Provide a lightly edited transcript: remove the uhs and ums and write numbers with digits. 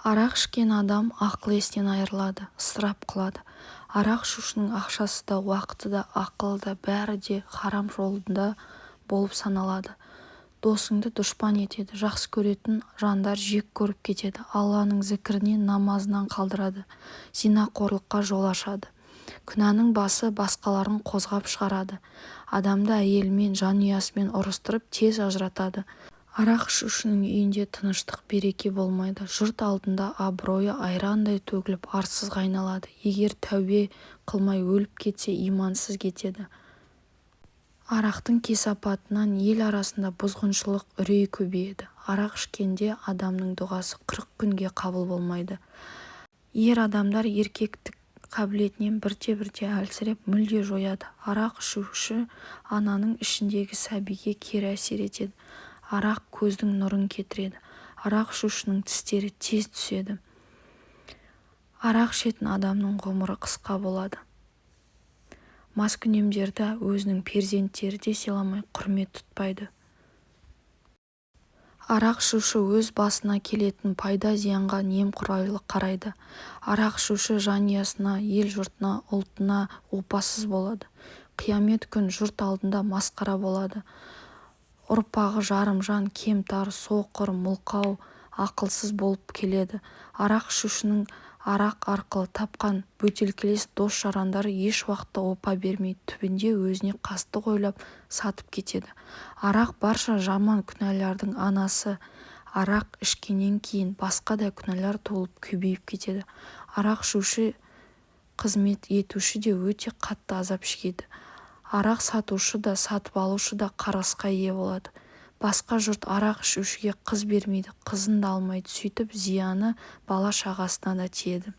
Арақ ішкен адам ақыл-естен айырылады, ысырап қылады. Арақ ішушінің ақшасы да, уақыты да, ақылы да бәрі де харам жолында болып саналады. Досыңды дұшпан етеді, жақсы көретін жандар жек көріп кетеді, Алланың зікірінен, намазынан қалдырады, зинақорлыққа жол ашады. Күнәнің басы басқаларын қозғап шығарады. Адамды әйелімен, жанұясымен ұрыстырып тез ажыратады. Арақ ішушінің үйінде тыныштық, береке болмайды. Жұрт алдында абыройы айрандай төгіліп арсызға айналады. Егер тәубе қылмай өліп кетсе, имансыз кетеді. Арақтың кесапатынан ел арасында бұзғыншылық, үрей көбейеді. Арақ ішкенде адамның дұғасы 40 күнге қабыл болмайды. Ер адамдар еркектік қабілетінен бірте-бірте әлсіреп мүлде жояды. Арақ ішуші ананың ішіндегі сәбиге кері әсер етеді. Арақ көздің нұрын кетіреді. Арақ ішушінің тістері тез түседі. Арақ ішетін адамның ғұмыры қысқа болады. Маскүнемдерді өзінің перзенттері де сыйламай құрмет тұтпайды. Арақ ішуші өз басына келетін пайда-зиянға немқұрайлы қарайды. Арақ ішуші жанұясына, ел-жұртына, ұлтына опасыз болады. Қиямет күн жұрт алдында масқара болады. Ұрпағы жарымжан, кемтар, соқыр, мылқау, ақылсыз болып келеді. Арақ ішушінің арақ арқылы тапқан бөтелкелес дос-жарандары еш уақытта опа бермей, түбінде өзіне қастық ойлап сатып кетеді. Арақ барша жаман күнәлардың анасы. Арақ ішкеннен кейін басқа да күнәлар толып көбейіп кетеді. Арақ ішуші қызмет етуші де өте қатты азап шегеді. Арақ сатушы да, сатып алушы да қарғысқа ие болады. Басқа жұрт арақ ішушіге қыз бермейді, қызын да алмайды. Сөйтіп зияны бала-шағасына да тиеді.